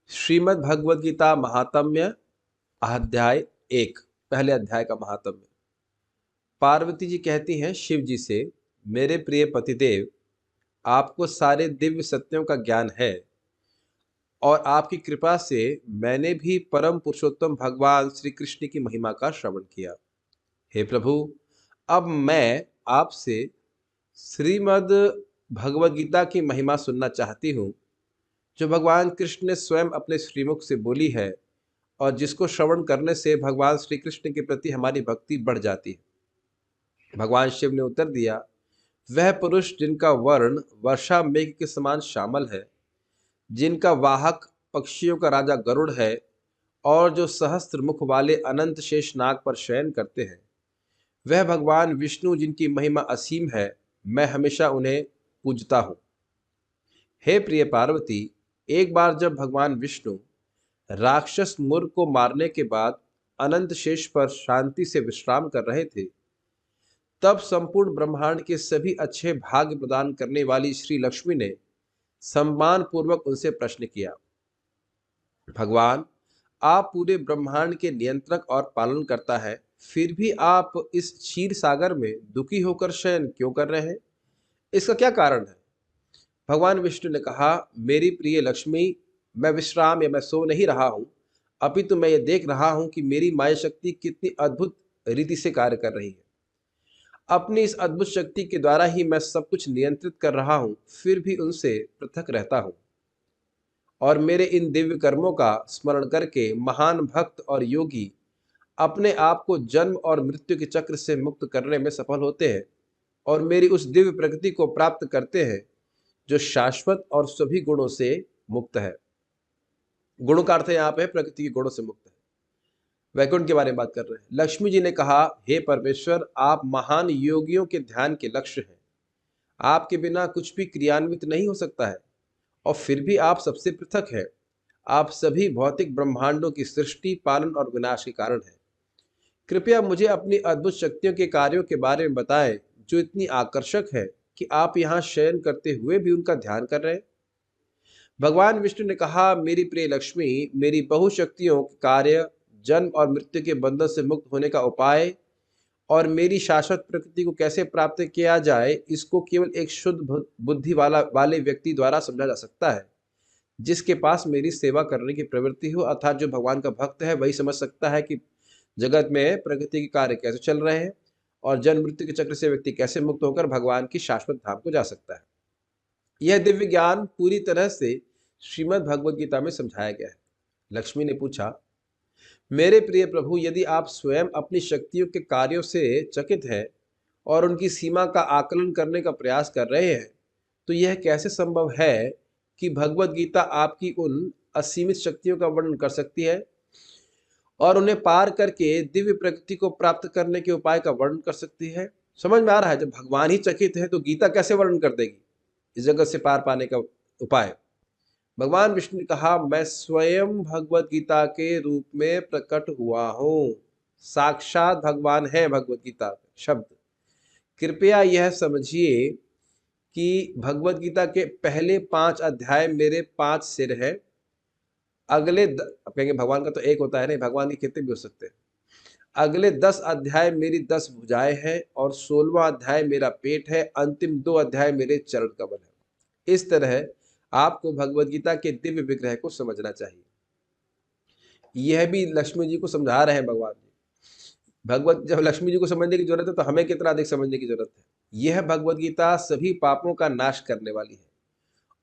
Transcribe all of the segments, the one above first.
श्रीमद् भगवद गीता महात्म्य अध्याय 1। पहले अध्याय का महात्म्य। पार्वती जी कहती हैं शिव जी से, मेरे प्रिय पतिदेव, आपको सारे दिव्य सत्यों का ज्ञान है और आपकी कृपा से मैंने भी परम पुरुषोत्तम भगवान श्री कृष्ण की महिमा का श्रवण किया। हे प्रभु, अब मैं आपसे श्रीमद् भगवद गीता की महिमा सुनना चाहती हूँ, जो भगवान कृष्ण ने स्वयं अपने श्रीमुख से बोली है और जिसको श्रवण करने से भगवान श्री कृष्ण के प्रति हमारी भक्ति बढ़ जाती है। भगवान शिव ने उत्तर दिया, वह पुरुष जिनका वर्ण वर्षा मेघ के समान श्यामल है, जिनका वाहक पक्षियों का राजा गरुड़ है और जो सहस्त्र मुख वाले अनंत शेष नाग पर शयन करते हैं, वह भगवान विष्णु जिनकी महिमा असीम है, मैं हमेशा उन्हें पूजता हूँ। हे प्रिय पार्वती, एक बार जब भगवान विष्णु राक्षस मुर को मारने के बाद अनंत शेष पर शांति से विश्राम कर रहे थे, तब संपूर्ण ब्रह्मांड के सभी अच्छे भाग्य प्रदान करने वाली श्री लक्ष्मी ने सम्मान पूर्वक उनसे प्रश्न किया, भगवान, आप पूरे ब्रह्मांड के नियंत्रक और पालन करता है, फिर भी आप इस क्षीर सागर में दुखी होकर शयन क्यों कर रहे हैं? इसका क्या कारण है? भगवान विष्णु ने कहा, मेरी प्रिय लक्ष्मी, मैं विश्राम या मैं सो नहीं रहा हूं, अपितु मैं ये देख रहा हूं कि मेरी माया शक्ति कितनी अद्भुत रीति से कार्य कर रही है। अपनी इस अद्भुत शक्ति के द्वारा ही मैं सब कुछ नियंत्रित कर रहा हूं, फिर भी उनसे पृथक रहता हूं। और मेरे इन दिव्य कर्मों का स्मरण करके महान भक्त और योगी अपने आप को जन्म और मृत्यु के चक्र से मुक्त करने में सफल होते हैं और मेरी उस दिव्य प्रकृति को प्राप्त करते हैं जो शाश्वत और सभी गुणों से मुक्त है। गुणों का अर्थ यहाँ पे प्रकृति के गुणों से मुक्त है। वैकुंठ के बारे में बात कर रहे हैं। लक्ष्मी जी ने कहा, हे परमेश्वर, आप महान योगियों के ध्यान के लक्ष्य हैं, आपके बिना कुछ भी क्रियान्वित नहीं हो सकता है और फिर भी आप सबसे पृथक है। आप सभी भौतिक ब्रह्मांडों की सृष्टि, पालन और विनाश के कारण है। कृपया मुझे अपनी अद्भुत शक्तियों के कार्यों के बारे में बताएं, जो इतनी आकर्षक है कि आप यहाँ शयन करते हुए भी उनका ध्यान कर रहे हैं। भगवान विष्णु ने कहा, मेरी प्रिय लक्ष्मी, मेरी बहुशक्तियों के कार्य, जन्म और मृत्यु के बंधन से मुक्त होने का उपाय और मेरी शाश्वत प्रकृति को कैसे प्राप्त किया जाए, इसको केवल एक शुद्ध बुद्धि वाले व्यक्ति द्वारा समझा जा सकता है, जिसके पास मेरी सेवा करने की प्रवृत्ति हो। अर्थात जो भगवान का भक्त है वही समझ सकता है कि जगत में प्रकृति के कार्य कैसे चल रहे हैं और जन्म मृत्यु के चक्र से व्यक्ति कैसे मुक्त होकर भगवान की शाश्वत धाम को जा सकता है। यह दिव्य ज्ञान पूरी तरह से श्रीमद् भगवद गीता में समझाया गया है। लक्ष्मी ने पूछा, मेरे प्रिय प्रभु, यदि आप स्वयं अपनी शक्तियों के कार्यों से चकित हैं और उनकी सीमा का आकलन करने का प्रयास कर रहे हैं, तो यह कैसे संभव है कि भगवद गीता आपकी उन असीमित शक्तियों का वर्णन कर सकती है और उन्हें पार करके दिव्य प्रकृति को प्राप्त करने के उपाय का वर्णन कर सकती है? समझ में आ रहा है, जब भगवान ही चकित है तो गीता कैसे वर्णन कर देगी इस जगत से पार पाने का उपाय? भगवान विष्णु ने कहा, मैं स्वयं भगवत गीता के रूप में प्रकट हुआ हूं। साक्षात भगवान है भगवत गीता शब्द। कृपया यह समझिए कि भगवत गीता के पहले 5 अध्याय मेरे 5 सिर है। अगले अब कहेंगे भगवान का तो एक होता है, नहीं, भगवान के कितने भी हो सकते हैं। अगले 10 अध्याय मेरी 10 भुजाएं हैं और 16वां अध्याय मेरा पेट है। अंतिम 2 अध्याय मेरे चरण कमल है। इस तरह आपको भगवत गीता के दिव्य विग्रह को समझना चाहिए। यह भी लक्ष्मी जी को समझा रहे हैं भगवान जी। भगवत जब लक्ष्मी जी को समझने की जरूरत है तो हमें कितना अधिक समझने की जरूरत है। यह भगवत गीता सभी पापों का नाश करने वाली है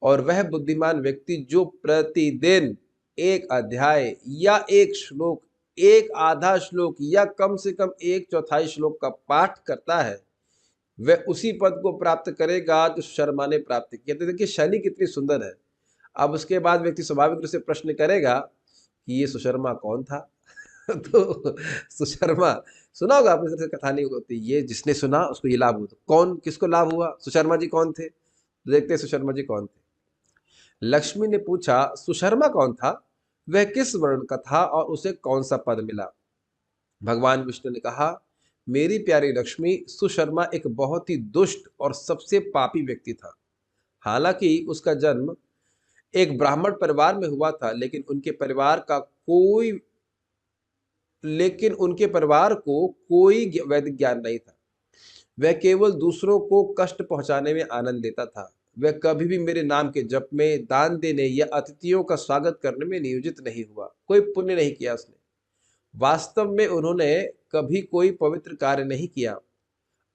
और वह बुद्धिमान व्यक्ति जो प्रतिदिन एक अध्याय या एक श्लोक, एक आधा श्लोक या कम से कम 1/4 श्लोक का पाठ करता है, वह उसी पद को प्राप्त करेगा जो शर्मा ने प्राप्त किया। तो देखिए शैली कितनी सुंदर है। अब उसके बाद व्यक्ति स्वाभाविक रूप से प्रश्न करेगा कि ये सुशर्मा कौन था? तो सुशर्मा सुना होगा आपने, सबसे कथा नहीं होती, ये जिसने सुना उसको ये लाभ हुआ। तो कौन, किसको लाभ हुआ? सुशर्मा जी कौन थे? तो देखते हैं सुशर्मा जी कौन थे। लक्ष्मी ने पूछा, सुशर्मा कौन था? वह किस वर्ण का था और उसे कौन सा पद मिला? भगवान विष्णु ने कहा, मेरी प्यारी लक्ष्मी, सुशर्मा एक बहुत ही दुष्ट और सबसे पापी व्यक्ति था। हालांकि उसका जन्म एक ब्राह्मण परिवार में हुआ था, लेकिन उनके परिवार को कोई वैदिक ज्ञान नहीं था। वह केवल दूसरों को कष्ट पहुंचाने में आनंद लेता था। वह कभी भी मेरे नाम के जप में, दान देने या अतिथियों का स्वागत करने में नियोजित नहीं हुआ। कोई पुण्य नहीं किया उसने। वास्तव में उन्होंने कभी कोई पवित्र कार्य नहीं किया।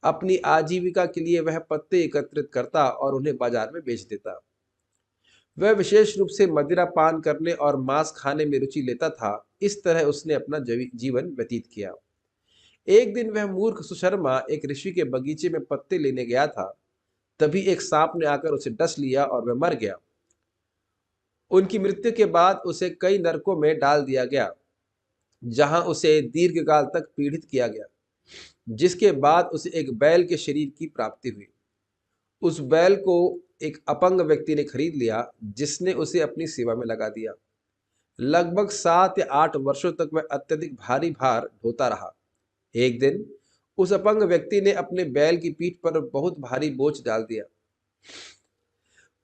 अपनी आजीविका के लिए वह पत्ते एकत्रित करता और उन्हें बाजार में बेच देता। वह विशेष रूप से मदिरा पान करने और मांस खाने में रुचि लेता था। इस तरह उसने अपना जीवन व्यतीत किया। एक दिन वह मूर्ख सुशर्मा एक ऋषि के बगीचे में पत्ते लेने गया था। तभी एक सांप ने आकर उसे डस लिया और वह मर गया। उनकी मृत्यु के बाद उसे कई नरकों में डाल दिया गया, जहां उसे दीर्घकाल तक पीड़ित किया गया, जिसके बाद उसे एक बैल के शरीर की प्राप्ति हुई। उस बैल को एक अपंग व्यक्ति ने खरीद लिया, जिसने उसे अपनी सेवा में लगा दिया। लगभग 7 या 8 वर्षों तक वह अत्यधिक भारी भार ढोता रहा। एक दिन उस अपंग व्यक्ति ने अपने बैल की पीठ पर बहुत भारी बोझ डाल दिया।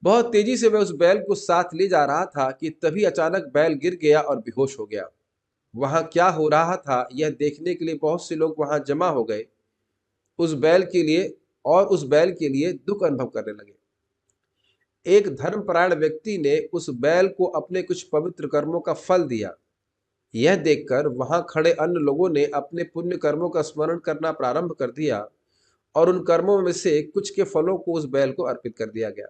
बहुत तेजी से वह उस बैल को साथ ले जा रहा था कि तभी अचानक बैल गिर गया और बेहोश हो गया। वहां क्या हो रहा था यह देखने के लिए बहुत से लोग वहां जमा हो गए। उस बैल के लिए उस बैल के लिए दुख अनुभव करने लगे। एक धर्मपरायण व्यक्ति ने उस बैल को अपने कुछ पवित्र कर्मों का फल दिया। यह देखकर वहां खड़े अन्य लोगों ने अपने पुण्य कर्मों का स्मरण करना प्रारंभ कर दिया और उन कर्मों में से कुछ के फलों को उस बैल को अर्पित कर दिया गया।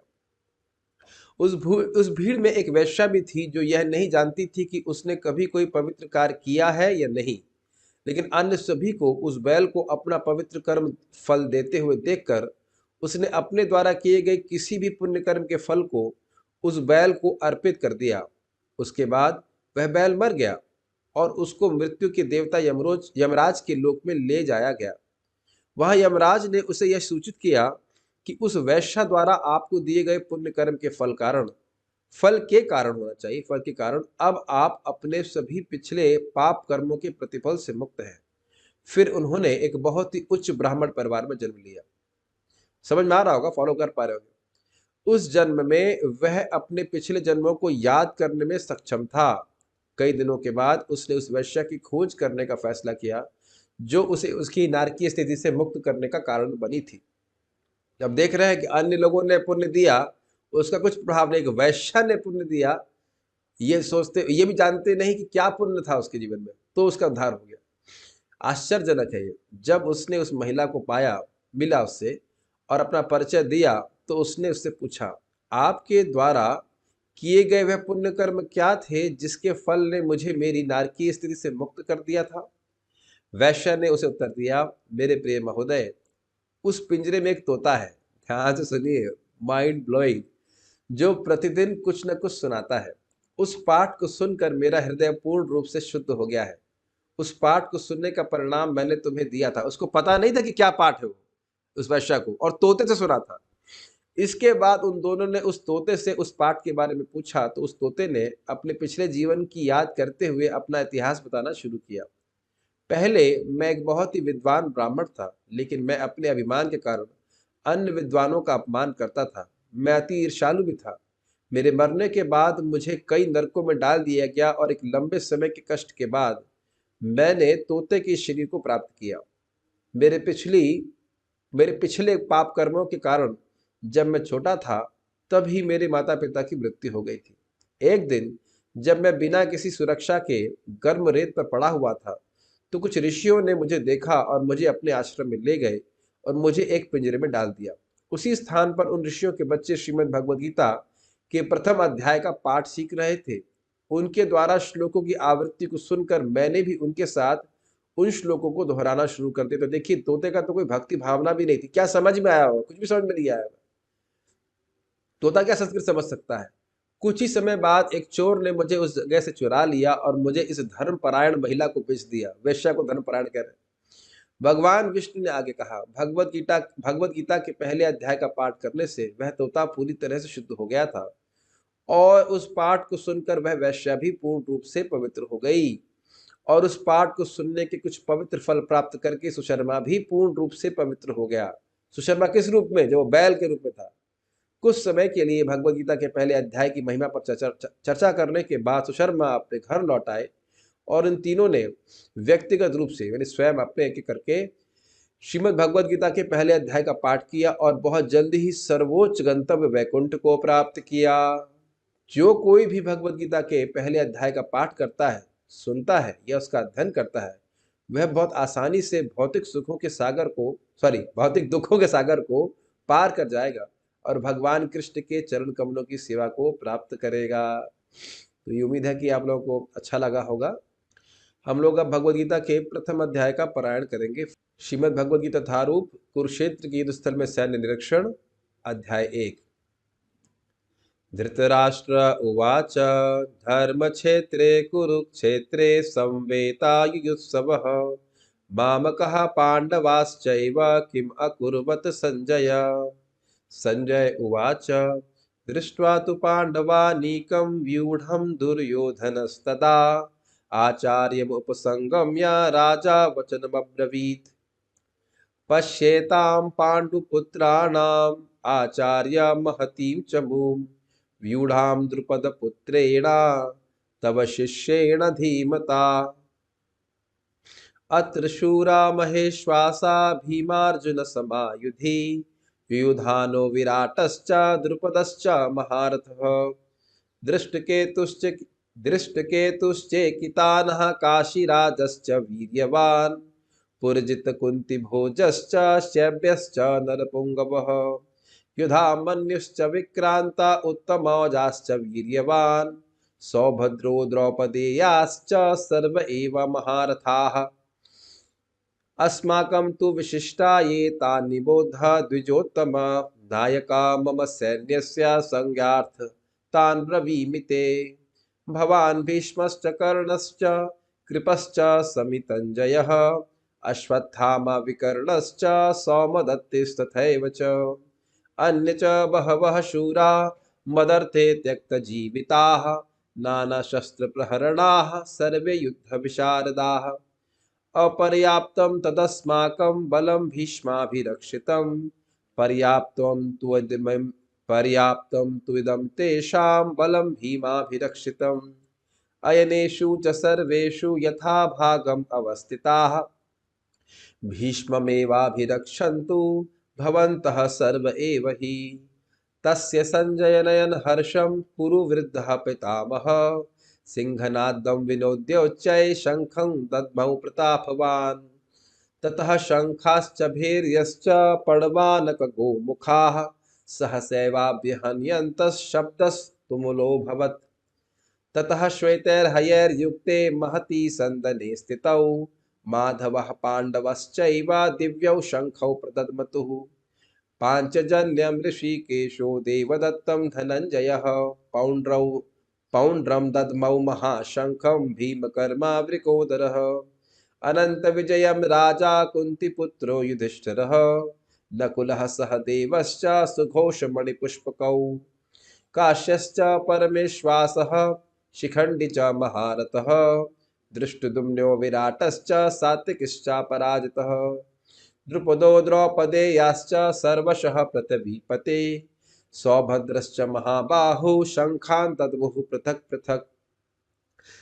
उस भीड़ में एक वेश्या भी थी, जो यह नहीं जानती थी कि उसने कभी कोई पवित्र कार्य किया है या नहीं। लेकिन अन्य सभी को उस बैल को अपना पवित्र कर्म फल देते हुए देखकर उसने अपने द्वारा किए गए किसी भी पुण्य कर्म के फल को उस बैल को अर्पित कर दिया। उसके बाद वह बैल मर गया और उसको मृत्यु के देवता यमराज के लोक में ले जाया गया। वह यमराज ने उसे यह सूचित किया कि उस वैश्या द्वारा आपको दिए गए पुण्य कर्म के फल के कारण अब आप अपने सभी पिछले पाप कर्मों के प्रतिफल से मुक्त हैं। फिर उन्होंने एक बहुत ही उच्च ब्राह्मण परिवार में जन्म लिया। समझ में आ रहा होगा, फॉलो कर पा रहे होंगे। उस जन्म में वह अपने पिछले जन्मों को याद करने में सक्षम था। कई दिनों के बाद उसने उस वैश्या की खोज करने का फैसला किया, जो उसे उसकी नारकीय स्थिति से मुक्त करने का कारण बनी थी। जब देख रहे हैं कि अन्य लोगों ने पुण्य दिया, उसका कुछ प्रभाव नहीं, वैश्या ने पुण्य दिया, ये भी जानते नहीं कि क्या पुण्य था उसके जीवन में, तो उसका उद्धार हो गया। आश्चर्यजनक है ये। जब उसने उस महिला को पाया, मिला उससे और अपना परिचय दिया, तो उसने उससे पूछा, आपके द्वारा किए गए वह पुण्य कर्म क्या थे जिसके फल ने मुझे मेरी नारकीय स्थिति से मुक्त कर दिया था? वैश्य ने उसे उत्तर दिया, मेरे प्रिय महोदय, उस पिंजरे में एक तोता है, ध्यान से सुनिए, माइंड ब्लोइंग, जो प्रतिदिन कुछ न कुछ सुनाता है। उस पाठ को सुनकर मेरा हृदय पूर्ण रूप से शुद्ध हो गया है। उस पाठ को सुनने का परिणाम मैंने तुम्हें दिया था। उसको पता नहीं था कि क्या पाठ है वो, उस वैश्या को, और तोते से सुना था। इसके बाद उन दोनों ने उस तोते से उस पाठ के बारे में पूछा, तो उस तोते ने अपने पिछले जीवन की याद करते हुए अपना इतिहास बताना शुरू किया। पहले मैं एक बहुत ही विद्वान ब्राह्मण था, लेकिन मैं अपने अभिमान के कारण अन्य विद्वानों का अपमान करता था। मैं अति ईर्ष्यालु भी था। मेरे मरने के बाद मुझे कई नरकों में डाल दिया गया और एक लंबे समय के कष्ट के बाद मैंने तोते के शरीर को प्राप्त किया। मेरे पिछली मेरे पिछले पाप कर्मों के कारण जब मैं छोटा था, तब ही मेरे माता पिता की मृत्यु हो गई थी। एक दिन जब मैं बिना किसी सुरक्षा के गर्म रेत पर पड़ा हुआ था, तो कुछ ऋषियों ने मुझे देखा और मुझे अपने आश्रम में ले गए और मुझे एक पिंजरे में डाल दिया। उसी स्थान पर उन ऋषियों के बच्चे श्रीमद् भगवद गीता के प्रथम अध्याय का पाठ सीख रहे थे। उनके द्वारा श्लोकों की आवृत्ति को सुनकर मैंने भी उनके साथ उन श्लोकों को दोहराना शुरू कर दिया। तो देखिए, तोते का तो कोई भक्ति भावना भी नहीं थी, क्या समझ में आया होगा? कुछ भी समझ में नहीं आया। तोता क्या संस्कृत समझ सकता है? कुछ ही समय बाद एक चोर ने मुझे उस जगह से चुरा लिया और मुझे इस धर्मपरायण महिला को बेच दिया। वेश्या को धर्मपरायण कह रहे हैं। भगवान विष्णु ने आगे कहा, भगवत गीता के पहले अध्याय का पाठ करने से वह तोता पूरी तरह से शुद्ध हो गया था और उस पाठ को सुनकर वह वैश्या भी पूर्ण रूप से पवित्र हो गई। और उस पाठ को सुनने के कुछ पवित्र फल प्राप्त करके सुशर्मा भी पूर्ण रूप से पवित्र हो गया। सुशर्मा किस रूप में? जो बैल के रूप में था। कुछ समय के लिए भगवद गीता के पहले अध्याय की महिमा पर चर्चा करने के बाद सुशर्मा अपने घर लौट आए और इन तीनों ने व्यक्तिगत रूप से यानी स्वयं अपने एक एक करके श्रीमद् भगवद गीता के पहले अध्याय का पाठ किया और बहुत जल्दी ही सर्वोच्च गंतव्य वैकुंठ को प्राप्त किया। जो कोई भी भगवद गीता के पहले अध्याय का पाठ करता है, सुनता है या उसका अध्ययन करता है, वह बहुत आसानी से भौतिक दुखों के सागर को पार कर जाएगा और भगवान कृष्ण के चरण कमलों की सेवा को प्राप्त करेगा। तो ये उम्मीद है कि आप लोगों को अच्छा लगा होगा। हम लोग अब भगवद गीता के प्रथम अध्याय का पारायण करेंगे। श्रीमद् भगवद गीता यथारूप कुरुक्षेत्र के युद्ध स्थल में सैन्य निरीक्षण। अध्याय 1। धृतराष्ट्र उवाच धर्मक्षेत्रे कुरुक्षेत्रे संवेतायुयुत्सवः मामकः पाण्डवाश्चैव किम् अकुर्वत संजय। संजय उवाच दृष्ट्वा तु पाण्डवानीकं व्यूढं दुर्योधनस्तदा आचार्यमुपसंगम्य राजा वचनमब्रवीत्। पश्येतां पाण्डुपुत्राणाम् आचार्य महतीं च मूं व्यूढां द्रुपदपुत्रेण तव शिष्येण धीमता। अत्र शूरा महेश्वासा भीमार्जुन समायुधि व्यूधानो विराटश्च द्रुपदश्च महारथः। दृष्टकेतुश्चेकितानः काशीराजश्च वीर्यवान् पुरजितकुन्तिभोजश्च शैब्यश्च नरपुङ्गवः। युधामन्युश्च विक्रान्ता उत्तमौजाश्च वीर्यवान् सौभद्रो द्रौपदेयाश्च सर्व एव महारथाः। अस्माकं तु विशिष्टा ये तान् निबोध द्विजोत्तम नायका मम सैन्यस्य संज्ञार्थ तान् ब्रवीमि ते। भवान् भीष्मश्च कर्णश्च कृपश्च समितञ्जयः अश्वत्थामा विकर्णश्च सौमदत्तिस्तथैव च अन्ये च बहवः शूरा मदर्थे त्यक्तजीविताः नानाशस्त्रप्रहरणाः सर्वे युद्धविशारदाः। अपर्याप्तं तदस्माकं बलं भीष्माभिरक्षितं पर्याप्तं त्विदं तेषां बलं भीमाभिरक्षितम्। अयनेषु च सर्वेषु यथा भागम् अवस्थिताः भीष्ममेवाभिरक्षन्तु भवन्तः सर्व एव हि। तस्य संजय नयन हर्षं कुरु वृद्धः पितामहः सिंहनादं विनोद्योच्चैः शंखं दद्मौ प्रतापवान्। ततः शंखाश्च भैर्यश्च पणवानकगोमुखाः सहसैवाभ्यहन्यन्तः शब्दस्तुमुलोऽभवत्। ततः श्वेतैर्हयैर्युक्ते महती सन्दने स्थितौ माधवः पाण्डवश्चैव दिव्यौ शंखौ प्रदद्मतुः। पाञ्चजन्यं ऋषिकेशो देवदत्तं धनञ्जयः पौण्ड्रं दद्मौ महाशंखं भीमकर्मा वृकोदरः। अनन्तविजयं राजा कुन्तीपुत्रो युधिष्ठिरः नकुलः सहदेवश्च सुघोषमणिपुष्पकौ काश्यश्च परमेश्वासः शिखण्डी च महारथः दृष्टद्युम्नो विराटश्च सात्विकश्चापराजितः। द्रुपदो द्रौपदेयाश्च सर्वशः पृथिवीपते सौभद्रश्च महाबाहु शंखान् दद्मुः पृथक् पृथक्।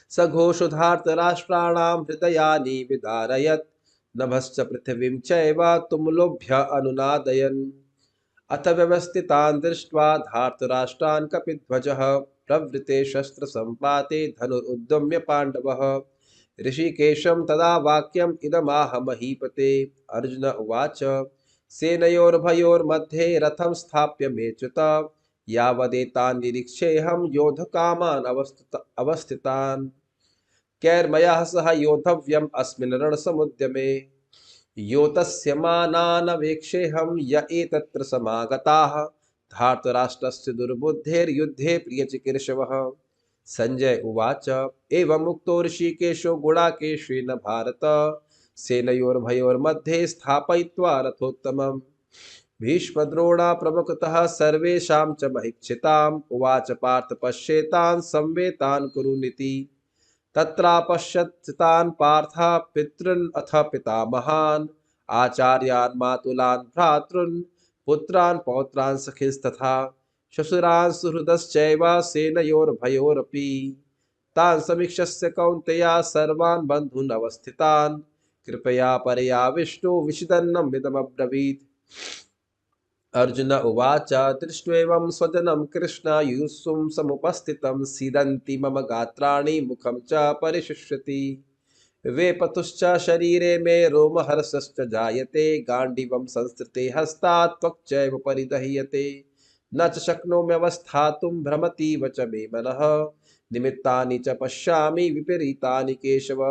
सघोषधार्तराष्ट्राणां हृदयानि विदारयत् नभश्च पृथिवीं चैव तुमुलोभ्य अनुनादयन्। अथ व्यवस्थितान् दृष्ट्वा धार्तराष्ट्रान् कपिध्वजः प्रवृते शस्त्रसम्पाते धनुरुद्यम्य पाण्डवः। ऋषिकेशं तदा वाक्यम् इदमाह महीपते। अर्जुन उवाच सेनयोर्भयोर्मध्ये रथं स्थाप्य मेच्युत यावदेतान् निरीक्षेऽहं योद्धकामान् अवस्थितान्। कैर्मया सह योद्धव्यम् अस्मिन् रणसमुद्यमे योतस्य मानानवेक्षेऽहं य एतत्र समागताः धार्तराष्ट्रस्य दुर्बुद्धेर्युद्धे प्रियचिकीर्षवः। संजय उवाच एवमुक्तो ऋषिकेशो गुडाकेशेन भारत सेनयोर्भयोर्मध्ये स्थापयित्वा रथोत्तमम्। भीष्मद्रोणा प्रमुखतः सर्वेषां च महीक्षिताम्। उवाच पार्थ पश्येतान् संवेतान् कुरुनिति। तत्रापश्यतान् पार्थः पितॄन् अथ पितामहान् आचार्यान् मातुलान् भ्रातॄन् पुत्रान् पौत्रान् सखींस्तथा श्वशुरान् सुहृदश्चैव सेनयोर्भयोरपि तान् समीक्षस्य कौन्तेय सर्वान् बन्धून् अवस्थितान् कृपया परया विष्णु विषदन्नं मिदमब्रवीत्। अर्जुन उवाच दृष्ट्वेवं स्वजनं कृष्णायुष्सुं समुपस्थितं सीदन्ति मम गात्राणि मुखं च परिशुष्यति वेपतुश्च शरीरे मे रोमहर्षश्च जायते गाण्डीवं संस्कृते हस्तात् त्वक् चैव परिदह्यते न च शक्नोम्यवस्थातुं भ्रमतीव च मे मनः निमित्तानि च पश्यामि विपरीतानि केशव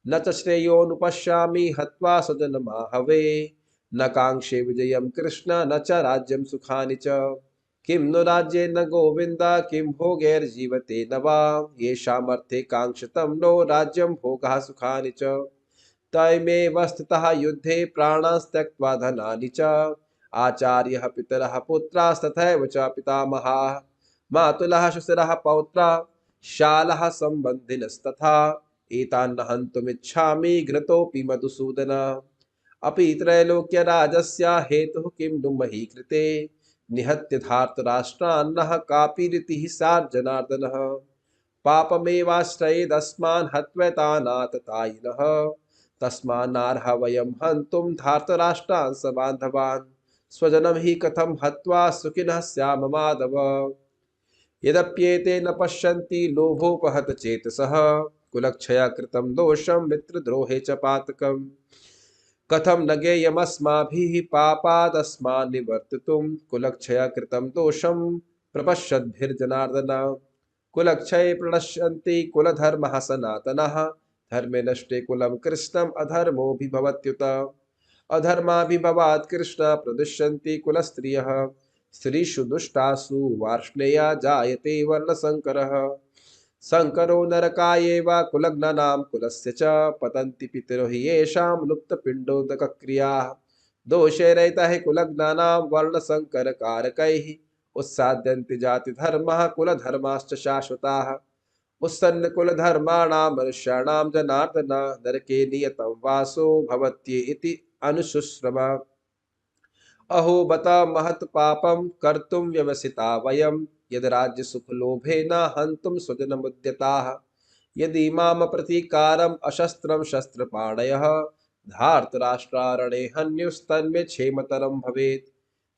न च श्रेयोनुपश्यामि हत्वा स्वजनमाहवे न काङ्क्षे विजयं कृष्ण न च राज्यं सुखानि च किं नु राज्येन गोविन्द किं भोगैर्जीवते न वा येषामर्थे काङ्क्षितं नो राज्यं भोगः सुखानि च तयमेव स्थितः युद्धे प्राणास्त्यक्त्वा धनानि च आचार्यः पितरः पुत्रास्तथैव च पितामहाः मातुलः श्वशुरः पौत्राः शालः सम्बन्धिनस्तथा एतान् न हन्तुमिच्छामि घ्नतोऽपि मधुसूदन अपि त्रैलोक्यराजस्य हेतुः किं नु मही कृते निहत्य धार्तराष्ट्रान्नः कापि रीतिः स्याज्जनार्दनः पापमेवाश्रयेदस्मान् हत्वैतानाततायिनः तस्मान्नार्ह वयं हन्तुं धार्तराष्ट्रान् सबान्धवान् स्वजनं हि कथं हत्वा सुखिनः स्याम माधव यद्यप्येते न पश्यन्ति लोभोपहत चेतसः कुलक्षया कृतं दोषं मित्रद्रोहे च पातकम् कथं न ज्ञेयमस्माभिः पापादस्मान् निवर्तितुं कुलक्षय कृतं दोषं प्रपश्यद्भिर्जनार्दन कुलक्षये प्रणश्यन्ति कुलधर्मः सनातनः धर्मे नष्टे कुलं कृष्णम् अधर्मोऽभिभवत्युत अधर्माभिभवात् कृष्ण प्रदुष्यन्ति कुलस्त्रियः स्त्रीषु दुष्टासु वार्ष्णेया जायते वर्णसङ्करः संकरो नरकायेव कुलग्नानां कुलस्य च पतन्ति पितरो हि येषां लुप्तपिण्डोदकक्रियाः दोषैरहितः कुलग्नानां वर्णसङ्करकारकैः उत्साद्यन्ति जातिधर्मः कुलधर्माश्च शाश्वताः उत्सन्नकुलधर्माणां मनुष्याणां जनार्दन नरके नियतं वासो भवत्ये इति अनुशुश्रम अहो बत महत् पापं कर्तुं व्यवसिता वयं यद् राज्यसुखलोभेन हन्तुं स्वजनमुद्यताः यदि माम प्रतीकारम् अशस्त्रं शस्त्रपाणयः धार्तराष्ट्रारणे हन्युस्तन्मे क्षेमतरं भवेत्।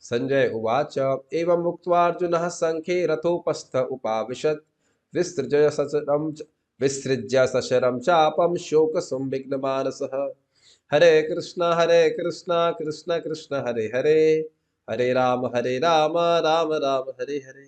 संजय उवाच एवम् उक्त्वा अर्जुनः सङ्ख्ये रथोपस्थ उपाविशत् विसृज्य सशरं चापं शोकसंविघ्नमानसः हरे कृष्णा कृष्ण कृष्ण हरे हरे हरे राम राम राम हरे हरे।